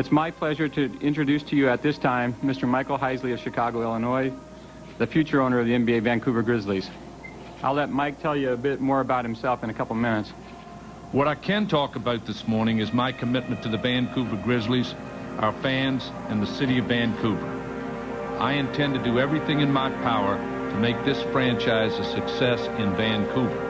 It's my pleasure to introduce to you at this time Mr. Michael Heisley of Chicago, Illinois, the future owner of the NBA Vancouver Grizzlies. I'll let Mike tell you a bit more about himself in a couple minutes. What I can talk about this morning is my commitment to the Vancouver Grizzlies, our fans, and the city of Vancouver. I intend to do everything in my power to make this franchise a success in Vancouver.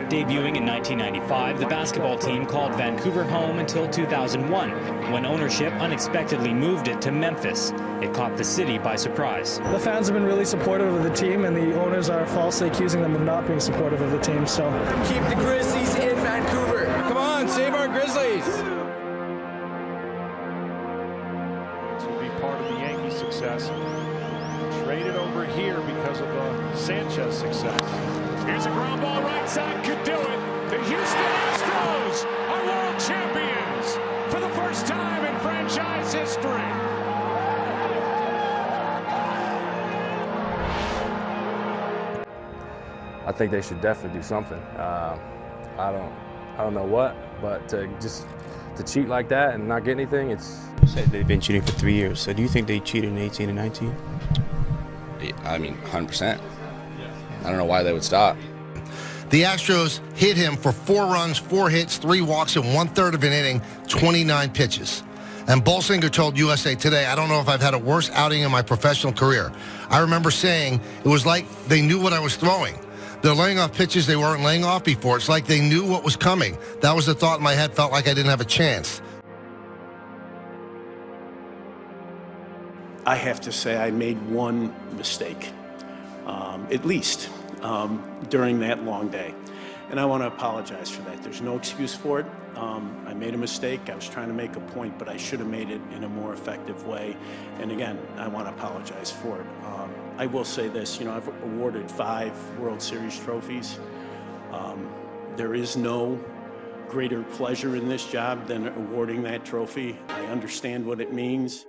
Debuting in 1995, the basketball team called Vancouver home until 2001, when ownership unexpectedly moved it to Memphis. It caught the city by surprise. The fans have been really supportive of the team, and the owners are falsely accusing them of not being supportive of the team. So keep the Grizzlies in Vancouver. Come on, save our Grizzlies. To be part of the Yankees' success. Traded over here because of the Sanchez success. Here's a ground ball right side, could do it. The Houston Astros are world champions for the first time in franchise history. I think they should definitely do something. I don't know what, but to cheat like that and not get anything, it's. Said they've been cheating for 3 years. So do you think they cheated in 18 and 19? I mean, 100%. I don't know why they would stop. The Astros hit him for 4 runs, 4 hits, 3 walks in 1/3 of an inning, 29 pitches. And Bolsinger told USA Today, I don't know if I've had a worse outing in my professional career. I remember saying it was like they knew what I was throwing. They're laying off pitches they weren't laying off before. It's like they knew what was coming. That was the thought in my head, felt like I didn't have a chance. I have to say I made one mistake, at least, during that long day. And I want to apologize for that. There's no excuse for it. I made a mistake. I was trying to make a point, but I should have made it in a more effective way. And again, I want to apologize for it. I will say this, I've awarded 5 World Series trophies. There is no greater pleasure in this job than awarding that trophy. I understand what it means.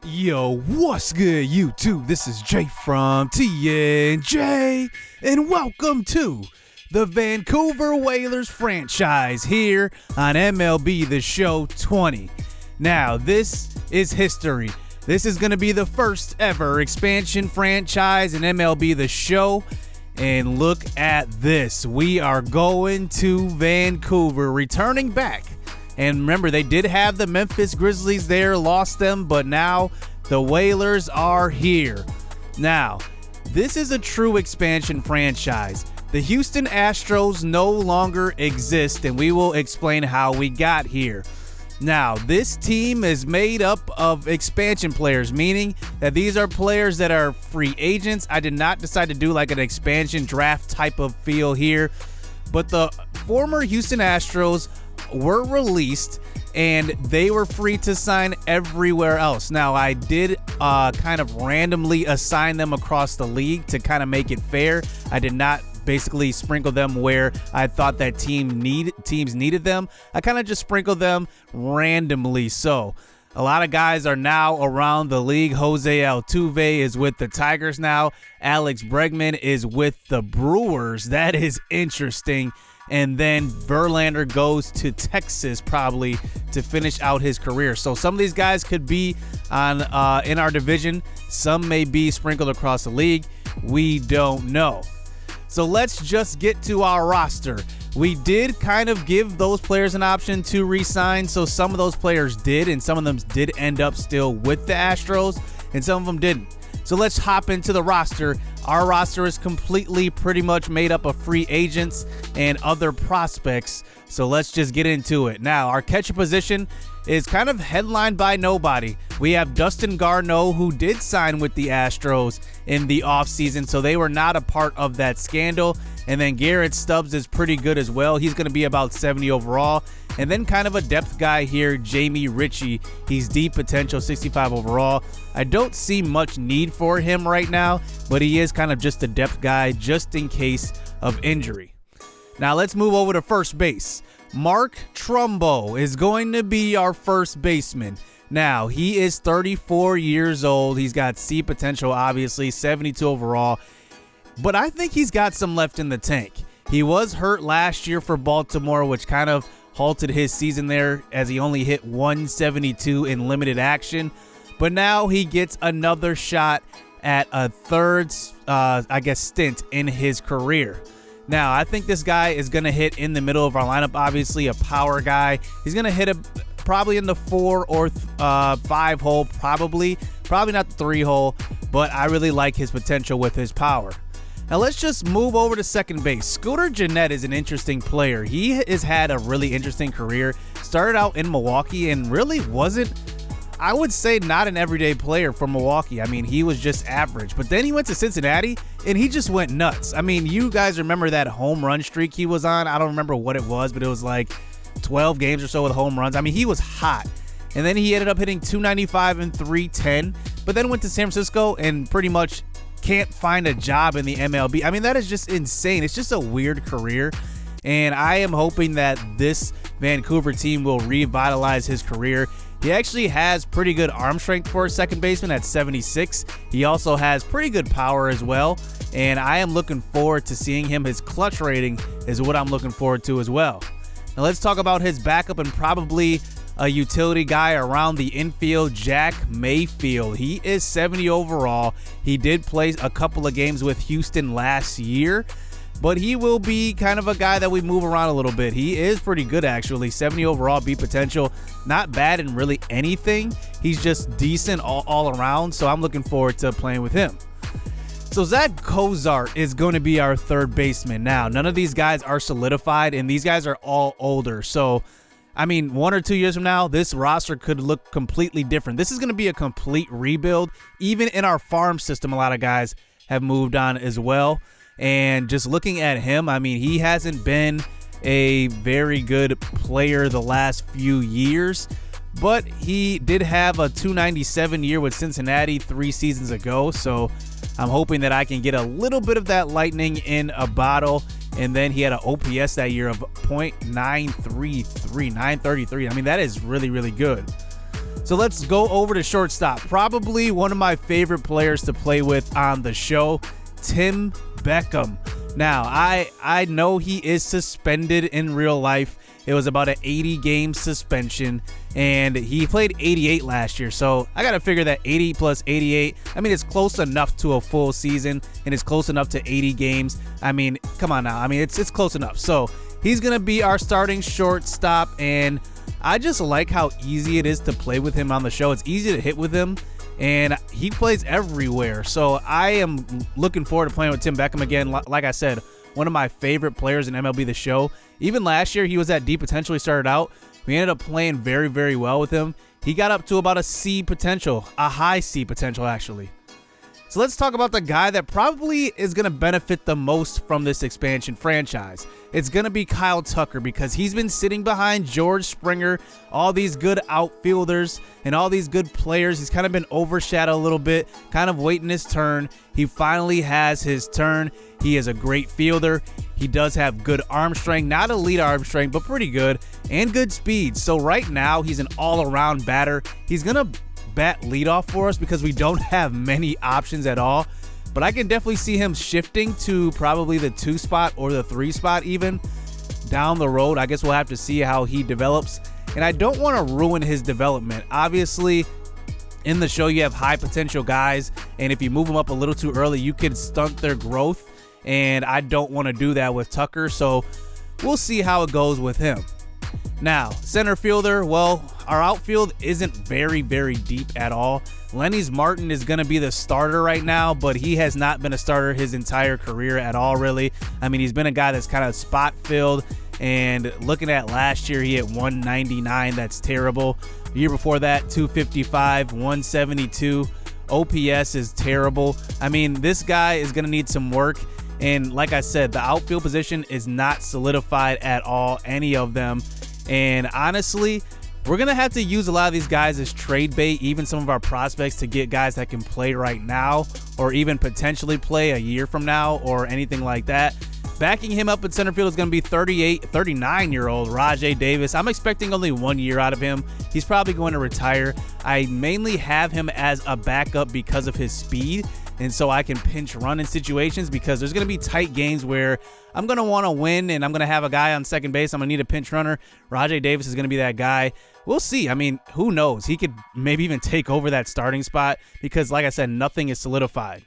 Yo, what's good, YouTube? This is Jay from TNJ, and welcome to the Vancouver Whalers franchise here on MLB The Show 20. Now, this is history. This is going to be the first ever expansion franchise in MLB The Show, and look at this. We are going to Vancouver, returning back. And remember, they did have the Memphis Grizzlies there, lost them, but now the Whalers are here. Now, this is a true expansion franchise. The Houston Astros no longer exist, and we will explain how we got here. Now, this team is made up of expansion players, meaning that these are players that are free agents. I did not decide to do like an expansion draft type of feel here, but the former Houston Astros were released and they were free to sign everywhere else. Now, I did kind of randomly assign them across the league to kind of make it fair. I did not basically sprinkle them where I thought that teams needed them. I kind of just sprinkled them randomly. So a lot of guys are now around the league. Jose Altuve is with the Tigers now. Alex Bregman is with the Brewers. That is interesting. And then Verlander goes to Texas probably to finish out his career. So some of these guys could be on in our division. Some may be sprinkled across the league. We don't know. So let's just get to our roster. We did kind of give those players an option to re-sign. So some of those players did, and some of them did end up still with the Astros, and some of them didn't. So let's hop into the roster. Our roster is completely pretty much made up of free agents and other prospects. So let's just get into it. Now, our catcher position is kind of headlined by nobody. We have Dustin Garneau, who did sign with the Astros in the offseason, so they were not a part of that scandal. And then Garrett Stubbs is pretty good as well. He's going to be about 70 overall. And then kind of a depth guy here, Jamie Ritchie. He's deep potential, 65 overall. I don't see much need for him right now, but he is kind of just a depth guy just in case of injury. Now let's move over to first base. Mark Trumbo is going to be our first baseman. Now, he is 34 years old. He's got C potential, obviously, 72 overall. But I think he's got some left in the tank. He was hurt last year for Baltimore, which kind of halted his season there as he only hit 172 in limited action. But now he gets another shot at a third, stint in his career. Now, I think this guy is going to hit in the middle of our lineup, obviously a power guy. He's going to hit probably in the 4 or 5 hole, probably not the 3 hole, but I really like his potential with his power. Now let's just move over to second base. Scooter Gennett is an interesting player. He has had a really interesting career. Started out in Milwaukee and really wasn't, I would say, not an everyday player for Milwaukee. I mean, he was just average. But then he went to Cincinnati and he just went nuts. I mean, you guys remember that home run streak he was on? I don't remember what it was, but it was like 12 games or so with home runs. I mean, he was hot. And then he ended up hitting 295 and 310, but then went to San Francisco and pretty much can't find a job in the MLB. I mean, that is just insane. It's just a weird career. And I am hoping that this Vancouver team will revitalize his career. He actually has pretty good arm strength for a second baseman at 76. He also has pretty good power as well. And I am looking forward to seeing him. His clutch rating is what I'm looking forward to as well. Now let's talk about his backup and probably a utility guy around the infield, Jack Mayfield. He is 70 overall. He did play a couple of games with Houston last year, but he will be kind of a guy that we move around a little bit. He is pretty good, actually. 70 overall, beat potential. Not bad in really anything. He's just decent all around, so I'm looking forward to playing with him. So Zach Cozart is going to be our third baseman. Now, none of these guys are solidified, and these guys are all older. So, I mean, 1 or 2 years from now, this roster could look completely different. This is going to be a complete rebuild. Even in our farm system, a lot of guys have moved on as well. And just looking at him, I mean, he hasn't been a very good player the last few years, but he did have a 297 year with Cincinnati 3 seasons ago. So I'm hoping that I can get a little bit of that lightning in a bottle. And then he had an OPS that year of .933. I mean, that is really, really good. So let's go over to shortstop. Probably one of my favorite players to play with on the show, Tim Beckham. Now, I know he is suspended in real life. It was about an 80-game suspension, and he played 88 last year. So I got to figure that 80 plus 88, I mean, it's close enough to a full season, and it's close enough to 80 games. I mean, come on now. I mean, it's close enough. So he's going to be our starting shortstop, and I just like how easy it is to play with him on the show. It's easy to hit with him, and he plays everywhere. So I am looking forward to playing with Tim Beckham again. Like I said, one of my favorite players in MLB The Show. Even last year, he was at D potential. He started out. We ended up playing very, very well with him. He got up to about a C potential, a high C potential, actually. So let's talk about the guy that probably is going to benefit the most from this expansion franchise. It's going to be Kyle Tucker, because he's been sitting behind George Springer, all these good outfielders and all these good players. He's kind of been overshadowed a little bit, kind of waiting his turn. He finally has his turn. He is a great fielder. He does have good arm strength, not elite arm strength, but pretty good, and good speed. So right now, he's an all-around batter. He's going to bat leadoff for us because we don't have many options at all, but I can definitely see him shifting to probably the 2 spot or the 3 spot even down the road. I guess we'll have to see how he develops, and I don't want to ruin his development. Obviously, in the show you have high potential guys, and if you move them up a little too early, you could stunt their growth, and I don't want to do that with Tucker. So we'll see how it goes with him. Now, center fielder, well, our outfield isn't very, very deep at all. Lenny's Martin is going to be the starter right now, but he has not been a starter his entire career at all, really. I mean, he's been a guy that's kind of spot filled, and looking at last year, he hit 199. That's terrible. The year before that, 255, 172. OPS is terrible. I mean, this guy is going to need some work. And like I said, the outfield position is not solidified at all, any of them. And honestly, we're going to have to use a lot of these guys as trade bait, even some of our prospects, to get guys that can play right now or even potentially play a year from now or anything like that. Backing him up in center field is going to be 39-year-old Rajai Davis. I'm expecting only 1 year out of him. He's probably going to retire. I mainly have him as a backup because of his speed, and so I can pinch run in situations because there's going to be tight games where I'm going to want to win and I'm going to have a guy on second base. I'm going to need a pinch runner. Rajai Davis is going to be that guy. We'll see. I mean, who knows? He could maybe even take over that starting spot because, like I said, nothing is solidified.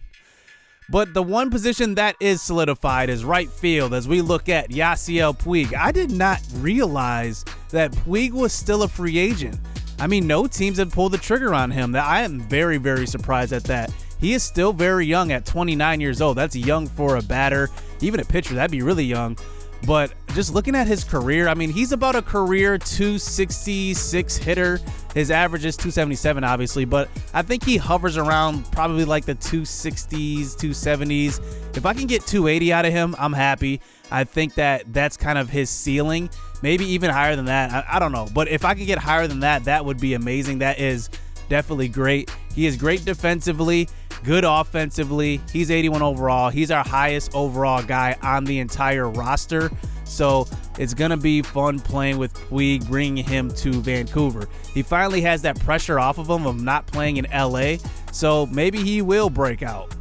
But the one position that is solidified is right field as we look at Yasiel Puig. I did not realize that Puig was still a free agent. I mean, no teams have pulled the trigger on him. I am very, very surprised at that. He is still very young at 29 years old. That's young for a batter. Even a pitcher, that'd be really young. But just looking at his career, I mean, he's about a career 266 hitter. His average is 277, obviously, but I think he hovers around probably like the 260s, 270s. If I can get 280 out of him, I'm happy. I think that that's kind of his ceiling, maybe even higher than that. I don't know, but if I can get higher than that, that would be amazing. That is definitely great. He is great defensively, good offensively. He's 81 overall. He's our highest overall guy on the entire roster. So it's going to be fun playing with Puig, bringing him to Vancouver. He finally has that pressure off of him of not playing in LA. So maybe he will break out.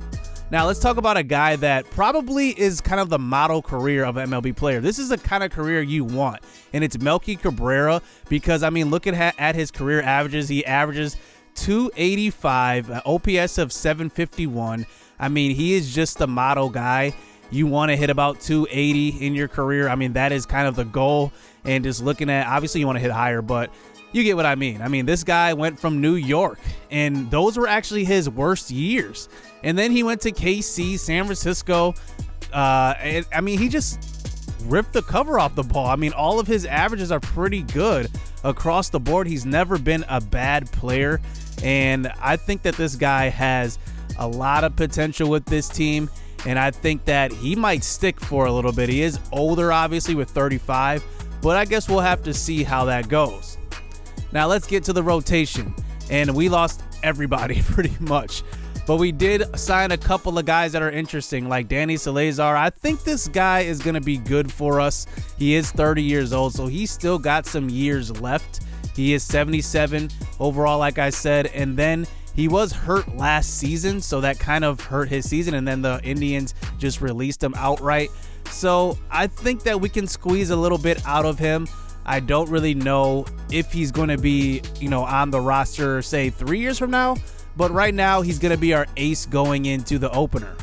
Now let's talk about a guy that probably is kind of the model career of an MLB player. This is the kind of career you want. And it's Melky Cabrera because, I mean, looking at his career averages, he averages 285, OPS of 751. I mean, he is just the model guy. You want to hit about 280 in your career. I mean, that is kind of the goal. And just looking at, obviously you want to hit higher, but you get what I mean. I mean, this guy went from New York, and those were actually his worst years. And then he went to KC, San Francisco. And, I mean, he just ripped the cover off the ball. I mean, all of his averages are pretty good across the board. He's never been a bad player. And I think that this guy has a lot of potential with this team. And I think that he might stick for a little bit. He is older, obviously, with 35. But I guess we'll have to see how that goes. Now, let's get to the rotation. And we lost everybody pretty much. But we did sign a couple of guys that are interesting, like Danny Salazar. I think this guy is going to be good for us. He is 30 years old, so he's still got some years left. He is 77 overall, like I said. And then he was hurt last season, so that kind of hurt his season. And then the Indians just released him outright. So I think that we can squeeze a little bit out of him. I don't really know if he's going to be, on the roster, say 3 years from now. But right now, he's going to be our ace going into the opener.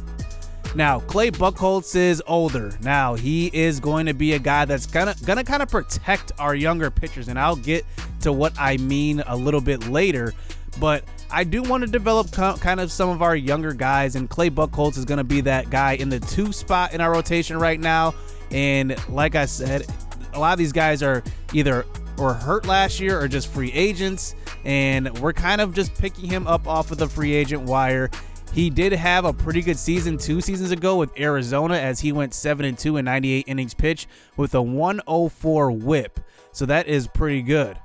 Now, Clay Buchholz is older. Now, he is going to be a guy that's gonna kind of protect our younger pitchers, and I'll get to what I mean a little bit later. But I do want to develop kind of some of our younger guys, and Clay Buchholz is going to be that guy in the 2 spot in our rotation right now. And like I said, a lot of these guys are either were hurt last year or just free agents, and we're kind of just picking him up off of the free agent wire. He did have a pretty good season 2 seasons ago with Arizona as he went 7-2 in 98 innings pitched with a 104 whip. So that is pretty good.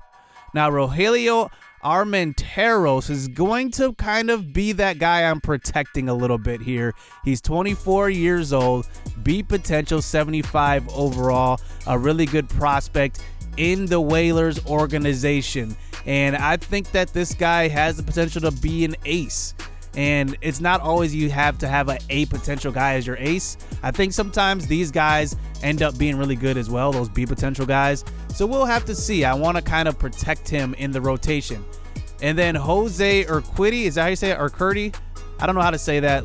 Now, Rogelio Armenteros is going to kind of be that guy I'm protecting a little bit here. He's 24 years old, B potential, 75 overall, a really good prospect in the Whalers organization. And I think that this guy has the potential to be an ace. And it's not always you have to have a potential guy as your ace. I think sometimes these guys end up being really good as well, those B potential guys. So we'll have to see. I want to kind of protect him in the rotation. And then Jose Urquidy, is that how you say it? Urquidy? I don't know how to say that.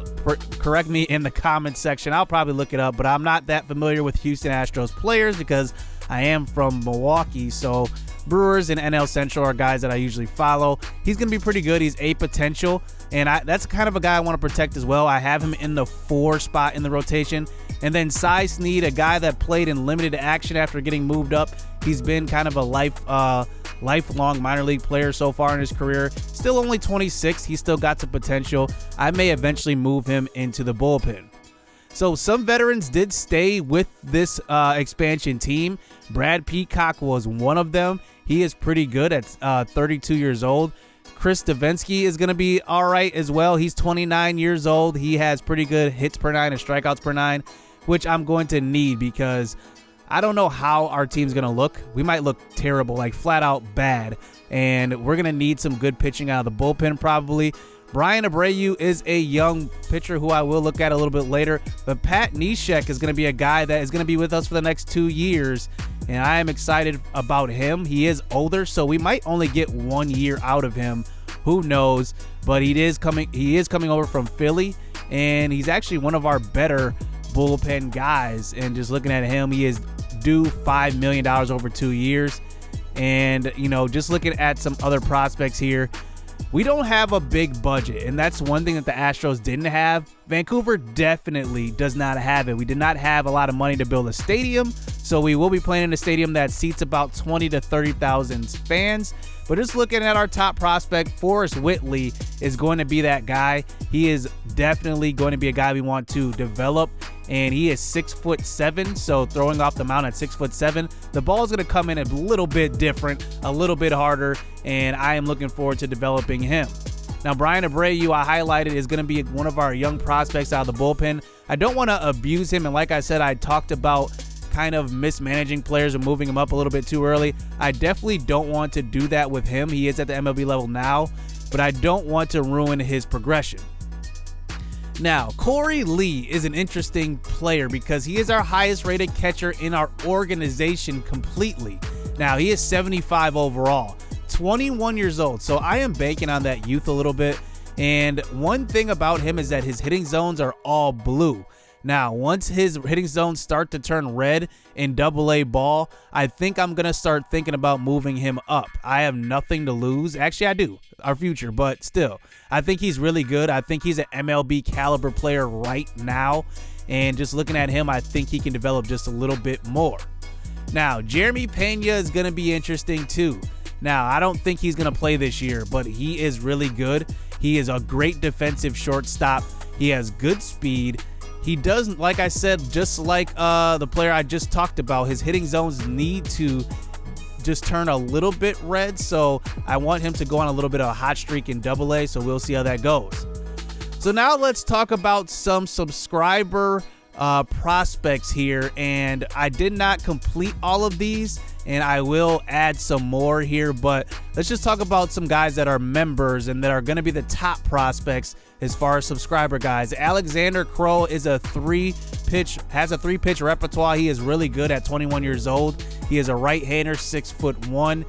Correct me in the comments section. I'll probably look it up, but I'm not that familiar with Houston Astros players because I am from Milwaukee, so Brewers and NL Central are guys that I usually follow. He's going to be pretty good. He's a potential, and that's kind of a guy I want to protect as well. I have him in the 4 spot in the rotation. And then Cy Snead, a guy that played in limited action after getting moved up. He's been kind of a lifelong minor league player so far in his career. Still only 26. He's still got some potential. I may eventually move him into the bullpen. So some veterans did stay with this expansion team. Brad Peacock was one of them. He is pretty good at 32 years old. Chris Davinsky is going to be all right as well. He's 29 years old. He has pretty good hits per 9 and strikeouts per 9, which I'm going to need because I don't know how our team's going to look. We might look terrible, like flat out bad, and we're going to need some good pitching out of the bullpen probably. Brian Abreu is a young pitcher who I will look at a little bit later, but Pat Neshek is going to be a guy that is going to be with us for the next 2 years, and I am excited about him. He is older, so we might only get 1 year out of him. Who knows? But he is coming over from Philly, and he's actually one of our better bullpen guys. And just looking at him, he is due $5 million over 2 years. And, just looking at some other prospects here, we don't have a big budget, and that's one thing that the Astros didn't have. Vancouver definitely does not have it. We did not have a lot of money to build a stadium, so we will be playing in a stadium that seats about 20 to 30,000 fans. But just looking at our top prospect, Forrest Whitley is going to be that guy. He is definitely going to be a guy we want to develop, and he is 6'7", so throwing off the mound at 6'7", the ball is going to come in a little bit different, a little bit harder, and I am looking forward to developing him. Now, Brian Abreu, I highlighted, is going to be one of our young prospects out of the bullpen. I don't want to abuse him, and like I said, I talked about kind of mismanaging players and moving him up a little bit too early. I definitely don't want to do that with him. He is at the MLB level now, but I don't want to ruin his progression. Now, Corey Lee is an interesting player because he is our highest rated catcher in our organization completely. Now, he is 75 overall, 21 years old, so I am banking on that youth a little bit. And one thing about him is that his hitting zones are all blue. Now, once his hitting zones start to turn red in AA ball, I think I'm going to start thinking about moving him up. I have nothing to lose. Actually, I do. Our future, but still. I think he's really good. I think he's an MLB caliber player right now. And just looking at him, I think he can develop just a little bit more. Now, Jeremy Pena is going to be interesting too. Now, I don't think he's going to play this year, but he is really good. He is a great defensive shortstop. He has good speed. He doesn't, like I said, just like the player I just talked about, his hitting zones need to just turn a little bit red. So I want him to go on a little bit of a hot streak in AA. So we'll see how that goes. So now let's talk about some subscriber prospects here. And I did not complete all of these, and I will add some more here, but let's just talk about some guys that are members and that are going to be the top prospects as far as subscriber guys. Alexander Crow is has a 3-pitch repertoire. He is really good at 21 years old. He is a right-hander, 6'1",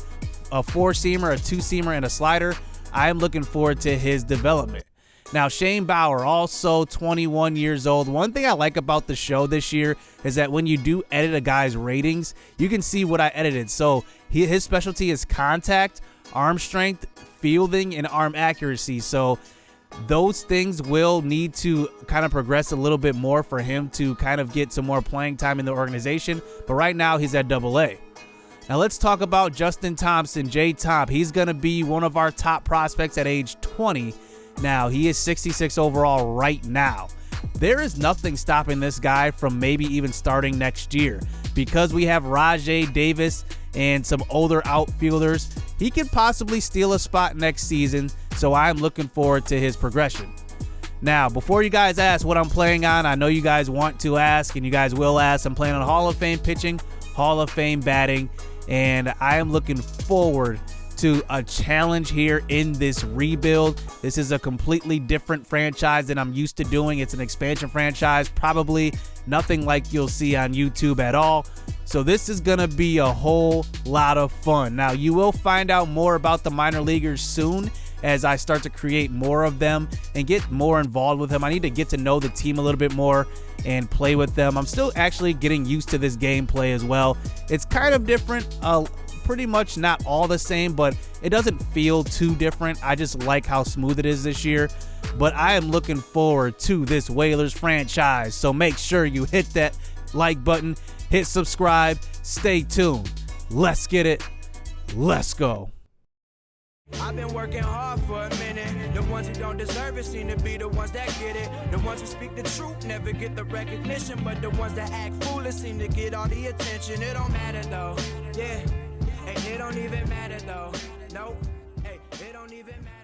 a 4-seamer, a 2-seamer, and a slider. I am looking forward to his development. Now, Shane Bauer, also 21 years old. One thing I like about the show this year is that when you do edit a guy's ratings, you can see what I edited. So his specialty is contact, arm strength, fielding, and arm accuracy. So those things will need to kind of progress a little bit more for him to kind of get some more playing time in the organization. But right now, he's at AA. Now, let's talk about Justin Thompson, J-Top. He's going to be one of our top prospects at age 20. Now, he is 66 overall right now. There is nothing stopping this guy from maybe even starting next year. Because we have Rajay Davis and some older outfielders, he could possibly steal a spot next season, so I'm looking forward to his progression. Now, before you guys ask what I'm playing on, I know you guys want to ask, and you guys will ask. I'm playing on Hall of Fame pitching, Hall of Fame batting, and I am looking forward to a challenge here in this rebuild. This is a completely different franchise than I'm used to doing. It's an expansion franchise, probably nothing like you'll see on YouTube at all. So this is going to be a whole lot of fun. Now, you will find out more about the minor leaguers soon, as I start to create more of them and get more involved with them. I need to get to know the team a little bit more and play with them. I'm still actually getting used to this gameplay as well. It's kind of different, pretty much not all the same, but it doesn't feel too different. I just like how smooth it is this year. But I am looking forward to this Whalers franchise. So make sure you hit that like button, hit subscribe, stay tuned. Let's get it. Let's go. I've been working hard for a minute. The ones who don't deserve it seem to be the ones that get it. The ones who speak the truth never get the recognition, but the ones that act foolish seem to get all the attention. It don't matter though, yeah. Hey, it don't even matter though, no. Hey, it don't even matter.